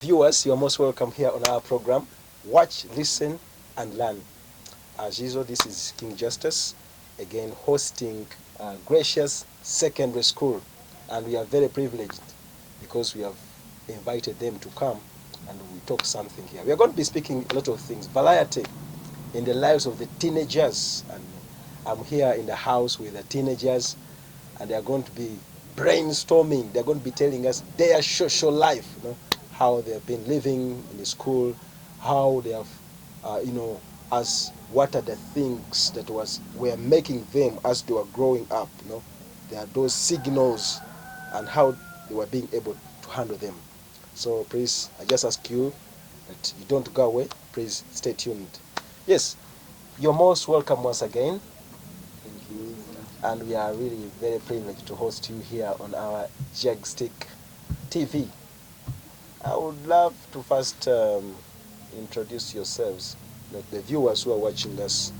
Viewers, you're most welcome here on our program. Watch, listen, and learn. As usual, this is King Justice, again hosting Gracious Secondary School. And we are very privileged because we have invited them to come and we talk something here. We are going to be speaking a lot of things, variety in the lives of the teenagers. And I'm here in the house with the teenagers, and they are going to be brainstorming. They're going to be telling us their social life, how they have been living in the school, how they have, as what are the things that were making them as they were growing up. There are those signals and how they were being able to handle them. So please, I just ask you that you don't go away. Please stay tuned. Yes, you're most welcome once again. Thank you. And we are really very privileged to host you here on our Jagstick TV. I would love to first introduce yourselves, the viewers who are watching us,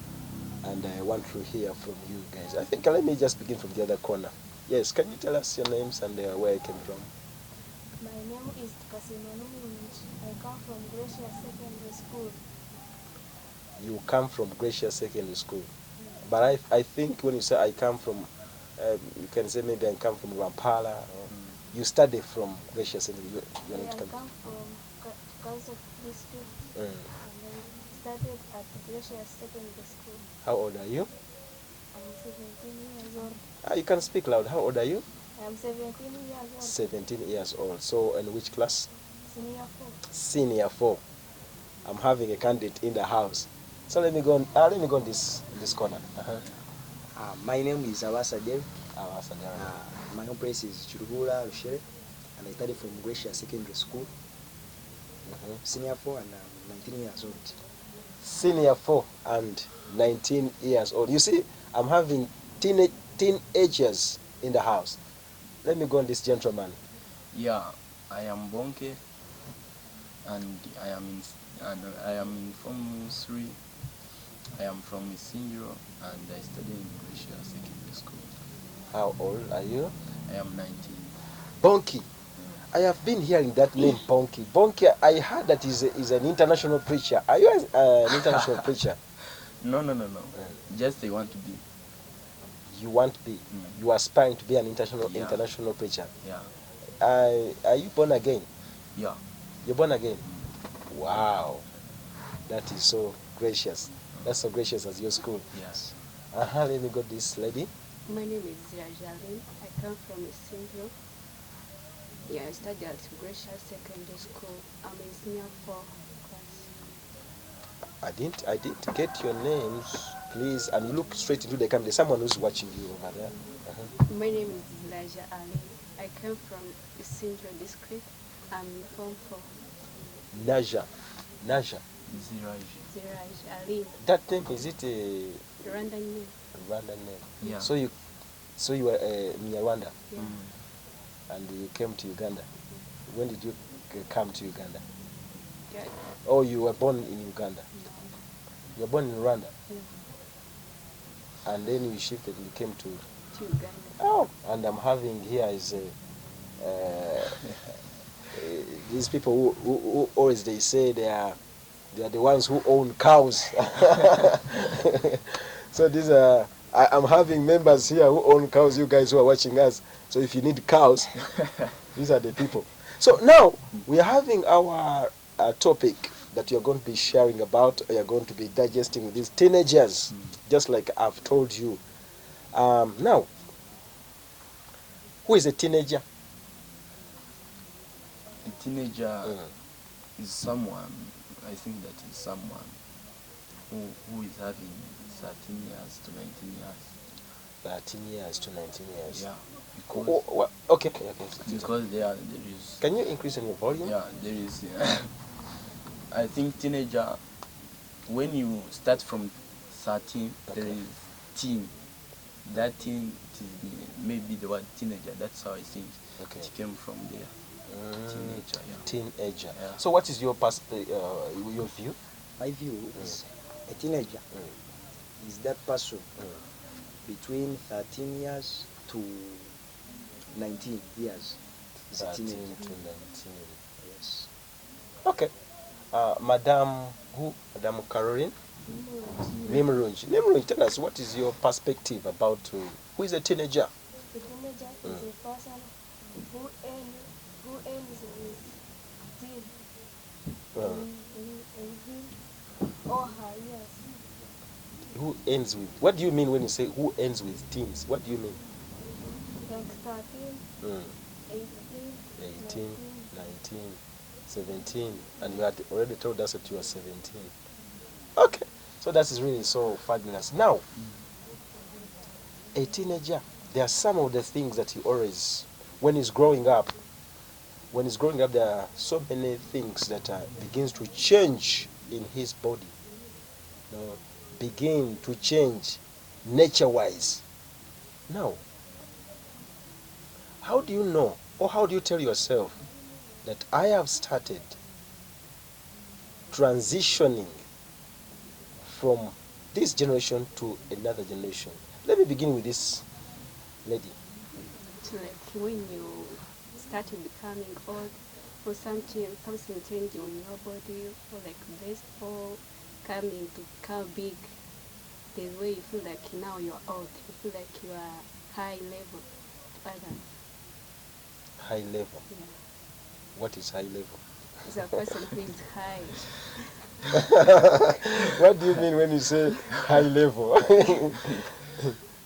and I want to hear from you guys. I think let me just begin from the other corner. Yes, can you tell us your names and where you came from? My name is Kasimanu Munich. I come from Gracia Secondary School. You come from Gracia Secondary School. But I think when you say I come from, you can say maybe I come from Rampala. Or you study from Gracia Secondary. I come from Kansas District and I studied at Gracia Secondary School. How old are you? I'm 17 years old. You can speak loud. How old are you? I'm 17 years old. 17 years old. So in which class? Senior 4. Senior 4. I'm having a candidate in the house. So let me go on this corner. My name is Awasa Dev. Awasa Dev. My home place is Chiruhura, Rushere, and I study from Gracia Secondary School. Senior 4 and 19 years old. Senior 4 and 19 years old. You see, I'm having teenagers in the house. Let me go on this gentleman. Yeah, I am Bonke, and I am in Form 3. I am from Isinjiro, and I study in Gracia Secondary School. How old are you? I am 19. Bonke. I have been hearing that name, Bonke. Bonke, I heard that is an international preacher. Are you an international preacher? No. Just I want to be. You want to be? You are aspiring to be an international preacher? Yeah. Are you born again? Yeah. You're born again? Wow. That is so gracious. That's so gracious as your school. Yes. Let me go this lady. My name is Rajalin. I come from Isinjiro. Yeah, I study at Gracia Secondary School. I'm in senior 4 class. I didn't get your names, please. And you look straight into the camera. There's someone who's watching you over there. My name is Elijah Ali. I come from Isinjiro district. I'm in Form 4. Naja. Ziraj. Ali. That name, is it a Rwandan name? Rwandan name? Yeah. So you were in Rwanda, Yeah. and you came to Uganda. When did you come to Uganda? Yeah. Oh, you were born in Uganda. You were born in Rwanda, and then you shifted and you came to Uganda. Oh, and I'm having here is these people who always they say they are the ones who own cows. So these are I'm having members here who own cows. You guys who are watching us. So if you need cows, these are the people. So now we are having our topic that you're going to be sharing about. You're going to be digesting with these teenagers, just like I've told you. Now, who is a teenager? A teenager is someone, I think that is someone who is having 13 years to 19 years. 13 years to 19 years. Yeah. Because okay. Because there is. Can you increase in your volume? Yeah, there is. I think teenager, when you start from 13, there is teen. That teen is maybe the word teenager. That's how I think it came from there. Teenager, yeah. Teenager. Yeah. So what is your your view? My view is a teenager is that person between 13 years to 19 years. Is a 13 teenager. to 19. Yes. Madam who? Madam Caroline Nimrunj. Nimrunj, tell us, what is your perspective about who is a teenager? The teenager is a person who ends with team in him or her years. Who ends with? What do you mean when you say who ends with teens? What do you mean? Like 13, 18, 18, 19, 17, and you had already told us that you were 17. Okay, so that is really so fabulous. Now, a teenager, there are some of the things that he always, when he's growing up, there are so many things that begins to change in his body. Begin to change nature-wise. Now, how do you know, or how do you tell yourself that I have started transitioning from this generation to another generation? Let me begin with this lady. So like when you started becoming old, or something changing in your body, or like breast or coming to become big, the way you feel like now you're old, you feel like you are high level to others. High level. Yeah. What is high level? It's a person who is high. What do you mean when you say high level?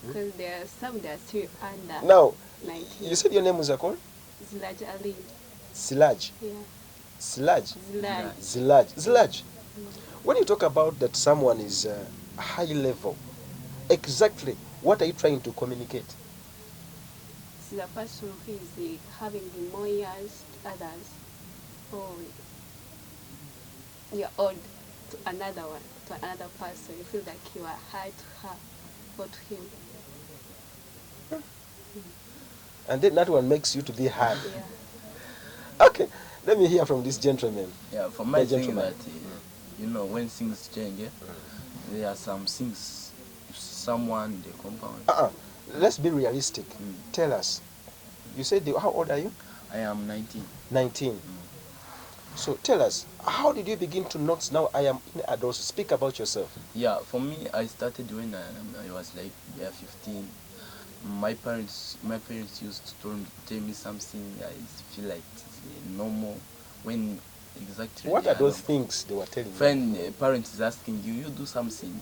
Because there are some that are still under Now, 19. you said your name was called? Zilaj Ali. Silaj. Yeah. Silaj. Zilaj. Zilaj. Zilaj. When you talk about that someone is high level, exactly what are you trying to communicate? It's a person who is having the more years to others, or you're old to another one, to another person. You feel like you are high to her or to him. And then that one makes you to be high. Yeah. Okay, let me hear from this gentleman. Yeah, for my The thing gentleman. that when things change, there are some things someone the compound. Let's be realistic. Tell us. You said, how old are you? I am 19. 19. So tell us, how did you begin to notice now I am in adults? Speak about yourself. Yeah, for me, I started when I was like 15. My parents used to tell me something. I feel like it's normal. When exactly. What are those don't- things they were telling you? When parents is asking you, you do something.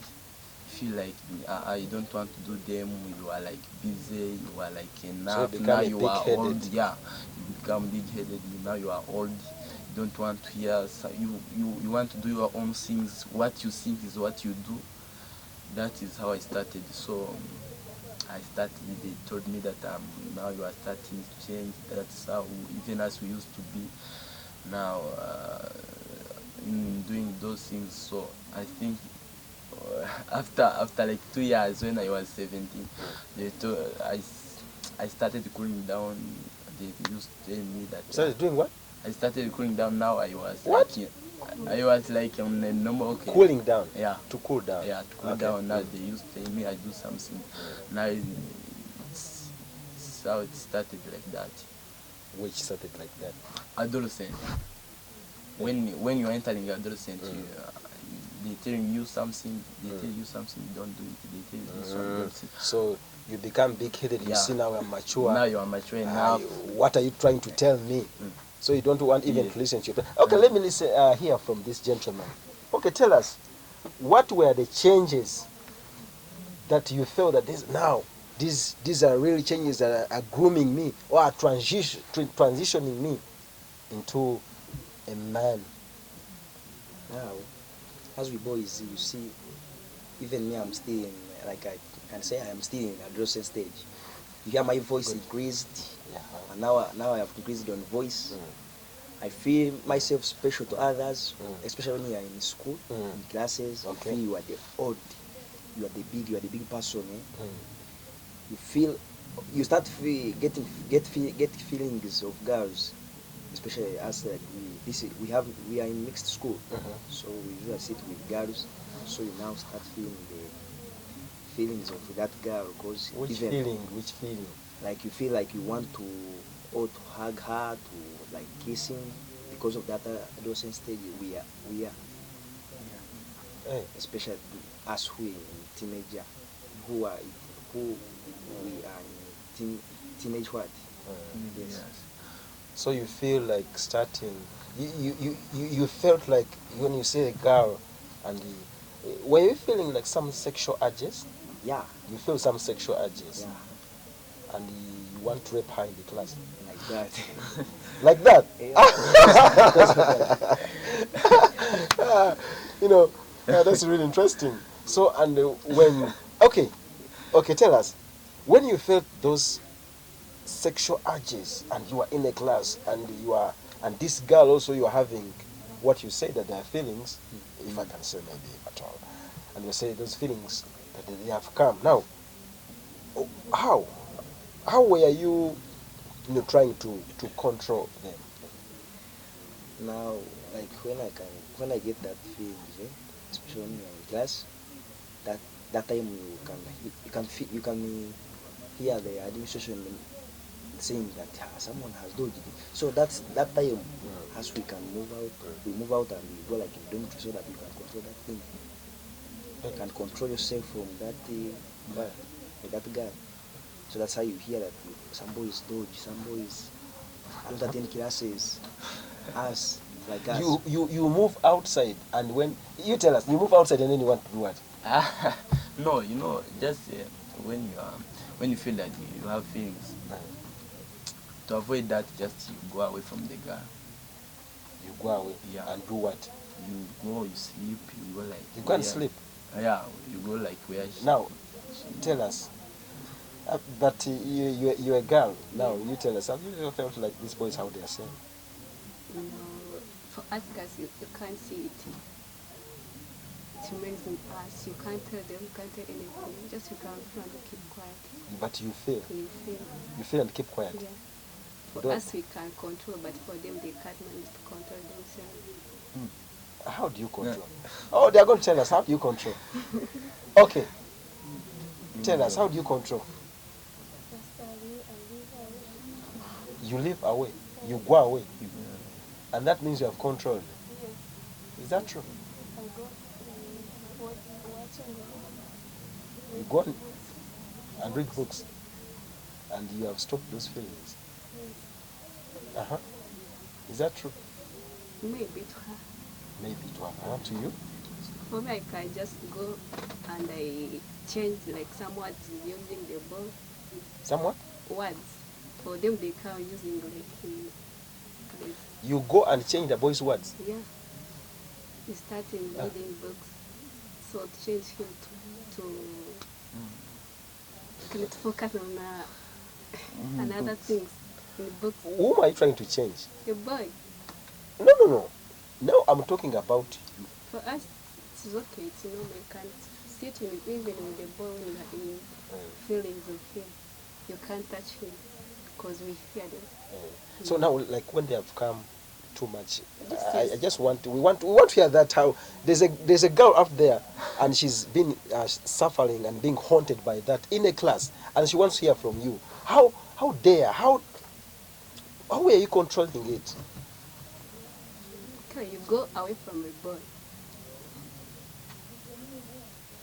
Feel like I don't want to do them. You are like busy. You are like enough. become Now a you are big-headed. old. Yeah, you become big-headed. Now you are old. You don't want to hear. You want to do your own things. What you think is what you do. That is how I started. So I started. They told me that now you are starting to change. That's how even as we used to be now in doing those things. So I think after like 2 years when I was 17, I started cooling down. They used to tell me that Started doing what? I started cooling down. Now I was What? I was like on a normal Cooling down. Yeah. To cool down. Yeah, to cool Okay. down. Now they used to tell me I do something. Now it's how it started like that. Which started like that. Adolescent. When you're entering adolescent, they telling you something. They tell you something. You don't do it. They tell you this one. Don't see. So you become big-headed. You Yeah. see now I'm mature. Now you are mature enough. What are you trying to tell me? So you don't want even Yeah. to listen to your Okay, let me hear from this gentleman. Okay, tell us, what were the changes that you felt that these are really changes that are grooming me or are transitioning me into a man? Now, as we boys, you see, even me, I'm still in, like I can say, I am still in adolescent stage. You hear my voice increased, and now I have increased on voice. I feel myself special to others, especially when you are in school, in classes. Okay. You feel you are the odd, you are the big person. You feel, you start get feelings of girls, especially as we are in mixed school, so we usually sit with girls. So you now start feeling the feelings of that girl, because Which feeling? like you feel like you want to hug her, to like kissing, because of that adolescent stage we are, Hey. especially us who in teenager, who are who we are in teenage what? Yes. So you feel like starting. You felt like when you see a girl, and were you feeling like some sexual urges? Yeah, You feel some sexual urges, yeah, and you want to rape her in the class, like that. like that. Yeah. You know, that's really interesting. So, and when okay, tell us when you felt those sexual urges and you are in a class and and this girl also you are having what you say that there are feelings, if I can say maybe at all, and you say those feelings that they have come now. How were you, trying to control them? Now, like when I get that feelings, especially when you're in class, that time you can hear the administration saying that someone has dodged it. So that's that time as we can move out, we move out and we go like in dormitory so that you can control that thing. You can control yourself from that that guy. So that's how you hear that some boys dodge, some boys after 10 classes, us like us. You move outside, and when you tell us you move outside and then you want to do what? No, just when you feel that you have feelings, to avoid that, just you go away from the girl. You go away, Yeah. and do what? You go, you sleep, you go like. You can't where- sleep. Yeah, you go like where. Now, tell us that you're a girl. Now you tell us. Have you ever felt like these boys how they are saying? For us guys, you can't see it. It remains in us. You can't tell them, you can't tell anything. Just you can feel and keep quiet. But you feel. You feel. You feel and keep quiet. Yeah. For Don't- us, we can control, but for them, they can't manage to control themselves. How do you control? Oh, they are going to tell us. How do you control? Okay. Tell us. How do you control? Just study and leave away. You live away. You go away. And that means you have control. Yes, Is that true? I go watching You go on and read books. And you have stopped those feelings. Uh-huh. Is that true? Maybe to her. Maybe to have to you. For me, I can just go and I change like some words using the book. Somewhat? Words. For them, they can using like in place. You go and change the boy's words. Yeah. He started reading books. So to change him to focus on another things in the books. Whom are you trying to change? The boy. No. Now I'm talking about you. For us, it's okay. It's normal. You can't sit even with the boy when you are in feelings of him. You can't touch him because we fear them. So now, like when they have come too much, This I is- just want we want to hear that how there's a girl out there and she's been suffering and being haunted by that in a class, and she wants to hear from you. How were you controlling it? Okay, you go away from the boy.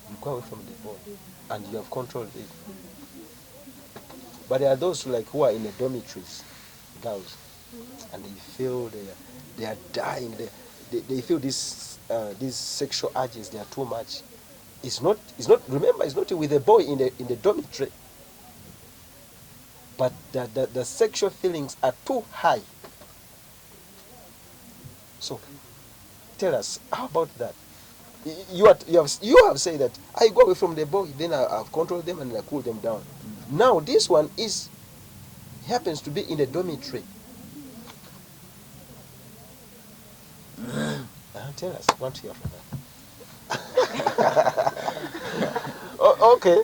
You go away from the boy, and you have controlled it. But there are those who are in the dormitories, girls, and they feel they are dying. They feel these sexual urges. They are too much. It's not. Remember, it's not with a boy in the dormitory. But the sexual feelings are too high. So, tell us, how about that? You have said that I go away from the boy, then I've controlled them and I cool them down. Now this one happens to be in the dormitory. Tell us, I want to hear from that. Okay.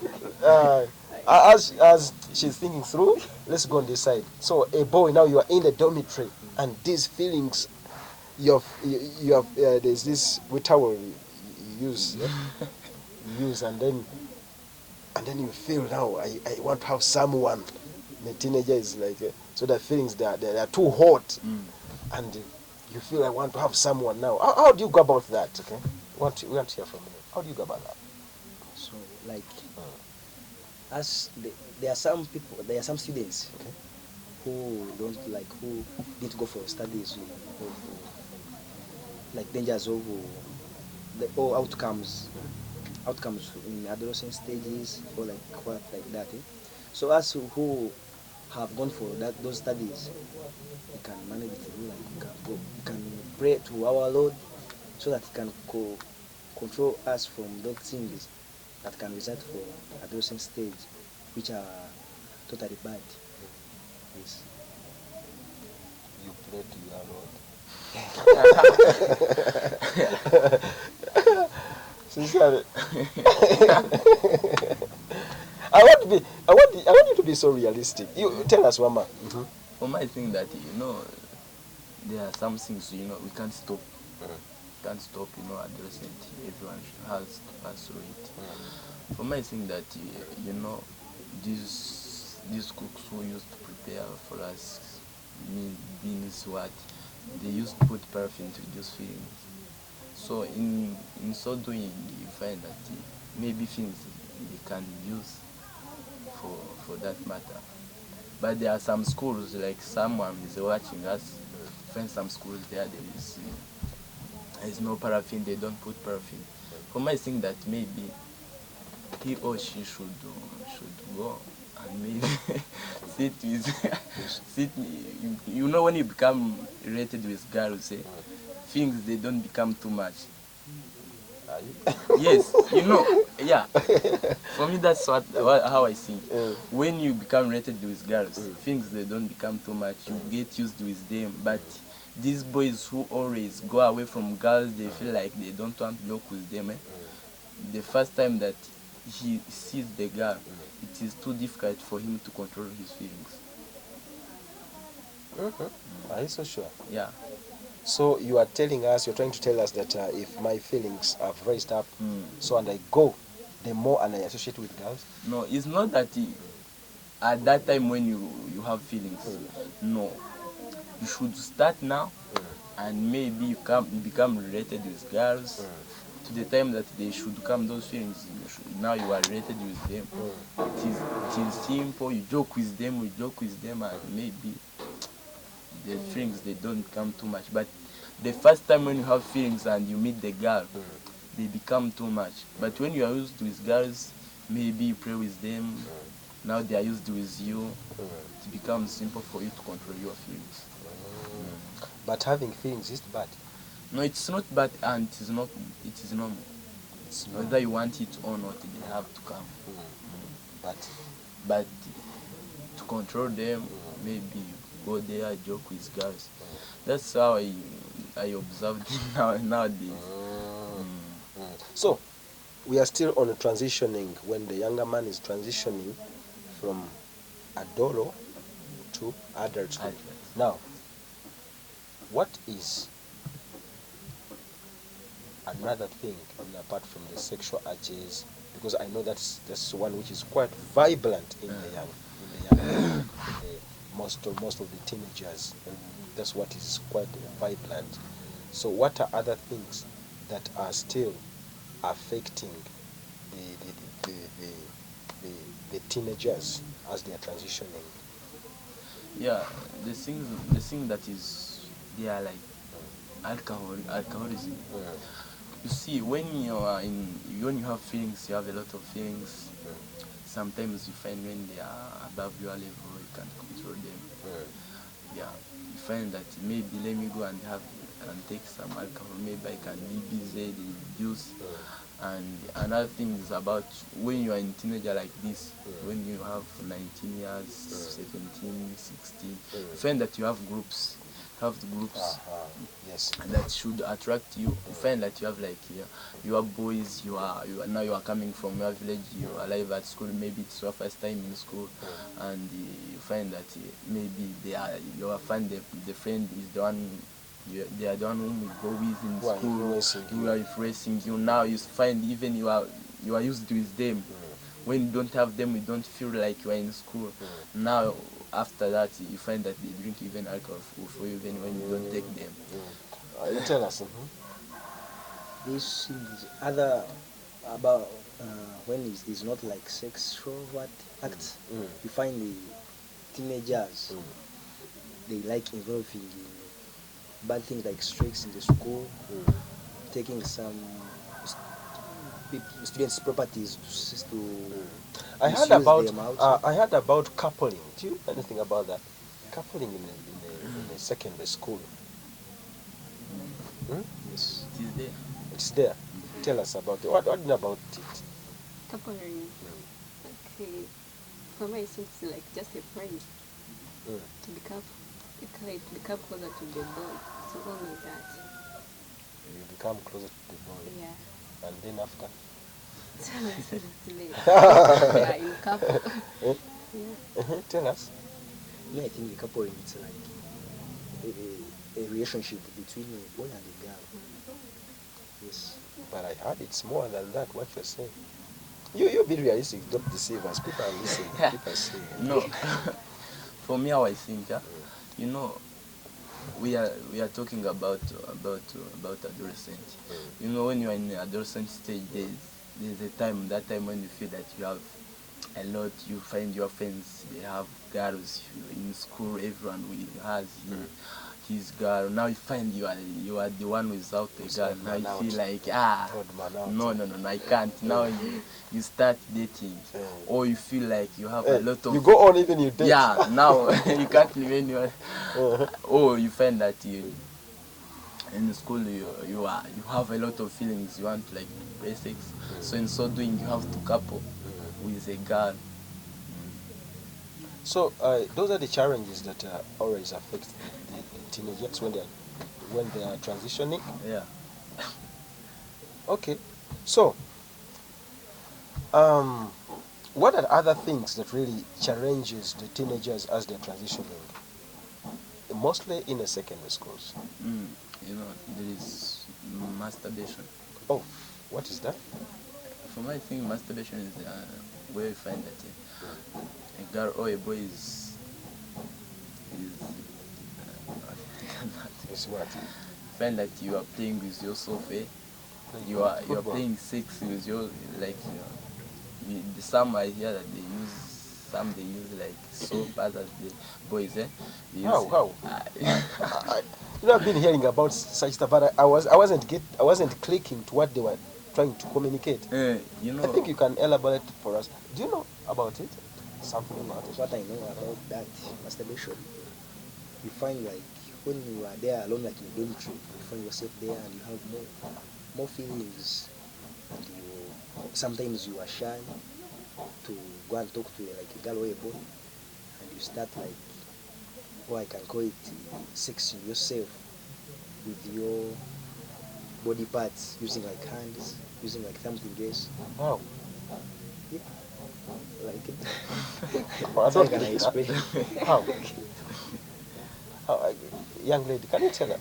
As she's thinking through, let's go on this side. So a boy, now you are in the dormitory, and these feelings, you have there's this towel you use, and then you feel now I want to have someone. The teenager is like so the feelings they are too hot, and you feel I want to have someone now. How do you go about that? Okay, we want to hear from you. How do you go about that? So like there are some people, there are some students Okay. who don't like, who didn't go for studies of like dangers of the or outcomes in adolescent stages or like what like that. So us who have gone for those studies, we can manage it through, like we can pray to our Lord so that He can control us from those things that can result for adolescent stage, which are totally bad. Yes. You pray to your Lord. Sincerely. I want you to be so realistic. You tell us, Mama. For my thing that there are some things we can't stop. Can't stop. Adolescent. Everyone has to pass through it. For my thing that these cooks who used to prepare for us beans what they used to put paraffin to reduce feelings. So in so doing, you find that maybe things they can use for that matter. But there are some schools, like someone is watching us, find some schools there is no paraffin, they don't put paraffin. For my thing that maybe he or she should go and maybe sit when you become related with girls, things they don't become too much. Yes, yeah. For me, that's how I think. When you become related with girls, things they don't become too much. You get used with them. But these boys who always go away from girls, they feel like they don't want to joke with them. The first time that he sees the girl, it is too difficult for him to control his feelings. Are you so sure? Yeah. So you're trying to tell us that if my feelings have raised up, so and I go, the more and I associate with girls? No, it's not that at that time when you have feelings. No. You should start now, and maybe you become related with girls. To the time that they should come, those feelings, now you are related with them. It is simple. You joke with them, and maybe the feelings they don't become too much. But the first time when you have feelings and you meet the girl, they become too much. But when you are used with girls, maybe you pray with them. Now they are used with you. It becomes simple for you to control your feelings. But having feelings is bad. No, it's not bad, and it is normal. Whether you want it or not, they have to come. But to control them, maybe you go there, joke with girls. That's how I observed it nowadays. So we are still on transitioning, when the younger man is transitioning from adolo to adulthood. Now, what is another thing apart from the sexual urges? Because I know that's one which is quite vibrant in most of the teenagers, and that's what is quite vibrant. So what are other things that are still affecting the teenagers as they are transitioning? Yeah, the thing that is there, like alcoholism. You see, when you have feelings, you have a lot of feelings. Sometimes you find when they are above your level, you can't control them. Yeah, you find that maybe let me go and take some alcohol. Maybe I can be busy, reduce. And another thing is about when you are in teenager like this, when you have 19 years, 17, 16, you find that you have groups. Yes. That should attract you. You find that you have you are boys, you are coming from your village, you are alive at school, maybe it's your first time in school, and you find that maybe the friend is the one, they are the one whom you go with in school, who are influencing you. Now you find even you are used with them. When you don't have them, you don't feel like you are in school. Now after that, you find that they drink even alcohol for you, even when you don't take them. Tell us. This is other about when it's not like sexual what acts. Mm. You find the teenagers they like involving in bad things like strikes in the school, taking some students' properties to I heard misuse about them outside. I heard about coupling. Do you know anything about that? Coupling in a secondary school. Hmm? Yes. It is there. It's there. Tell us about it. What do you know about it? Coupling. Okay. For me, it seems like just a friend Mm. to become closer to the boy. So only that. You become closer to the boy, Yeah. and then after. So it's late. Yeah, in couple. Yeah. Tell us. Yeah, I think the coupling it's like a relationship between a boy and a girl. Yes. But I heard it's more than that. What you're saying. You be realistic. Don't deceive us. People are listening. People are saying. No. For me, how I think, you know, we are talking about adolescent. You know, when you are in the adolescent stage, there's a time, that time when you feel that you have a lot, you find your friends, they have girls in school, everyone has his girl. Now you find you are the one without a girl. odd Now man you out. feel like Odd man out. no, I can't. Now you start dating, or you feel like you have a lot of. You go on even you date. Yeah, now you can't live anywhere. Or you find that in school you have a lot of feelings. You want like basics. So in so doing, you have to couple with a girl. So those are the challenges that always affect the teenagers when they are transitioning. Yeah. Okay. So what are other things that really challenges the teenagers as they're transitioning? Mostly in the secondary schools. You know, there is masturbation. Oh, what is that? For me, I think masturbation is where you find that a girl or a boy is It's what? find that you are playing with yourself. You are Football. playing sex with your like. Some I hear that they use like soap, others the boys. They use, How? I've been hearing about such stuff, but I wasn't clicking to what they were trying to communicate. You know. I think you can elaborate for us. Do you know about it? Something about it. What I know about that masturbation, you find like when you are there alone, like in a dormitory, you find yourself there and you have more feelings, and sometimes you are shy to go and talk to like a girl or a boy, and you start like, or I can call it sexing yourself with your body parts, using like hands, using like something else. Wow. Yeah. Like it. I How don't can I get explain? How? Young lady, can you tell her?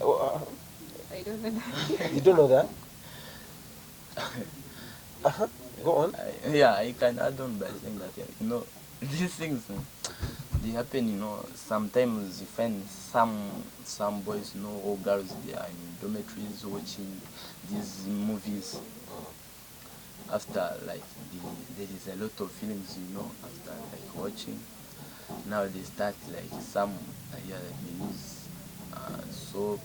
I don't know that. You don't know that? Go on. I can add on by saying that you know these things they happen. You know, sometimes you find some boys, you know, or girls, they are in dormitories watching these movies. After like there is a lot of feelings, you know, after like watching. Now they start like some they use soap.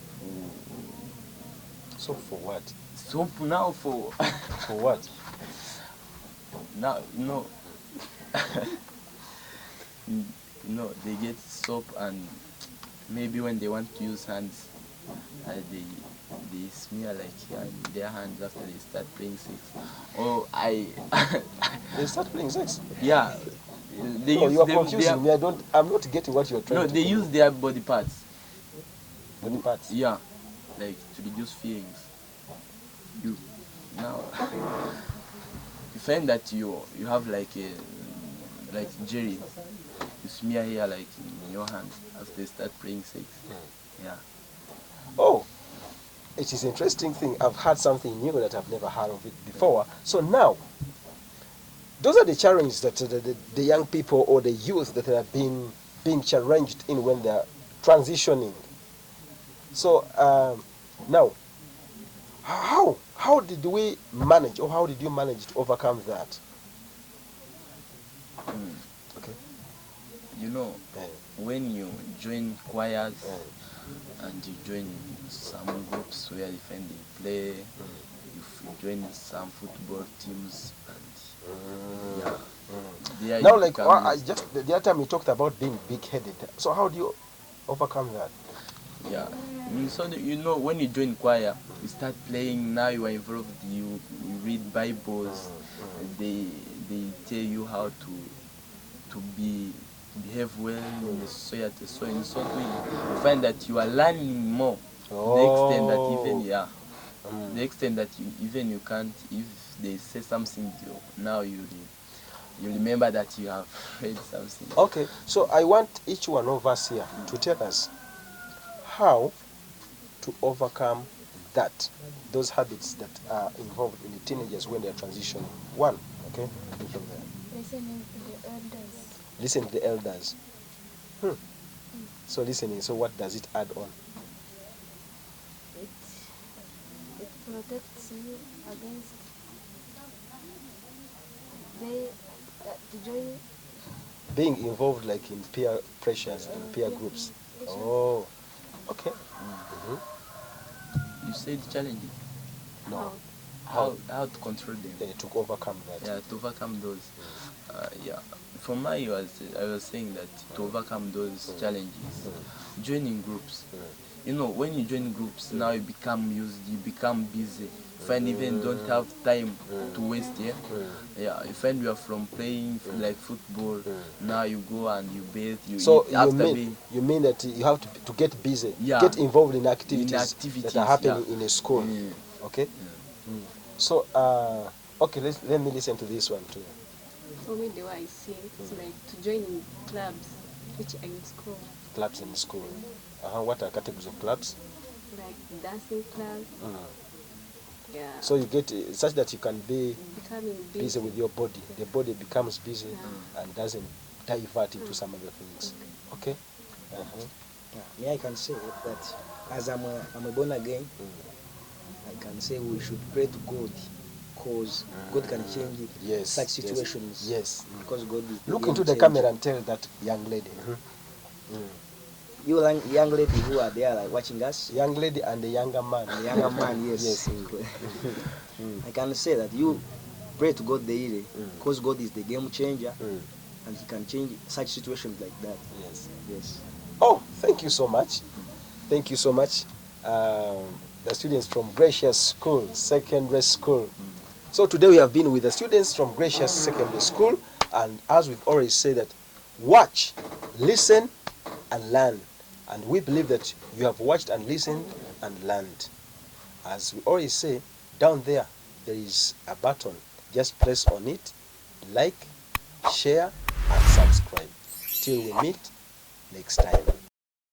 So for what? Soap now for For what? now you know. you know, they get soap, and maybe when they want to use hands, they smear like in their hands after they start playing sex. Or They start playing sex. yeah, they Oh, use you are them, confusing me. I'm not getting what you're trying no, to they do. use their body parts. Body parts. Yeah, like to reduce feelings. You now you find that you have like jelly. You smear here like in your hand after they start playing sex. Yeah. Oh, it is an interesting thing. I've heard something new that I've never heard of it before. So now, those are the challenges that the young people or the youth that are being challenged in when they're transitioning. So Now, how did we manage, or how did you manage to overcome that? Mm. Okay. You know, Eh, when you join choirs eh, and you join some groups where you find they play, you join some football teams, and yeah, there Now, you like become I used. just the other time you talked about being big-headed. So how do you overcome that? Yeah. So you know, when you join choir, you start playing. Now you are involved. You read Bibles. And they tell you how to behave well in the society. So in sort way, you find that you are learning more. To the extent that even Oh. the extent that you can't, if they say something, now you remember that you have read something. Okay, so I want each one of us here to tell us how to overcome those habits that are involved in the teenagers when they're transitioning. One, okay, from there. Listening to the elders. Listen to the elders. So listening. So what does it add on? It it protects you against they to join Being involved like in peer pressures and peer peer groups. pressure. Oh, okay. You said challenging. No, How to control them. to overcome that. Yeah, to overcome those. Yeah, for my I was saying that to overcome those challenges, joining groups. You know, when you join groups, now you become used, you become busy. You find even don't have time to waste. Yeah, yeah. You find you are from playing like football. Now you go and you bathe. You So eat after you mean that you have to get busy, Yeah. get involved in activities, activities, that are happening yeah. in a school. Yeah. Okay. So okay, let me listen to this one too. For me, the way I see it, it's like to join in clubs which are in school, Clubs in school. What are categories of clubs? like dancing club. Yeah. So you get such that you can be Becoming busy with your body. The body becomes busy and doesn't divert into some other things. Okay. Yeah, me, I can say that as I'm a born again, I can say we should pray to God, because God can change Yes. such situations. Yes. Because God is Look game into the changer. camera and tell that young lady. You young lady who are there like watching us, Young lady and the younger man. the younger man, yes. I can say that you pray to God daily, because God is the game changer, and He can change such situations like that. Yes. Yes. Oh, thank you so much. Thank you so much. The students from Gracious School, Secondary School. So today we have been with the students from Gracious Secondary School, and as we've already said that, watch, listen, and learn. And we believe that you have watched and listened and learned. As we always say, down there is a button. Just press on it, like, share, and subscribe. Till we meet next time.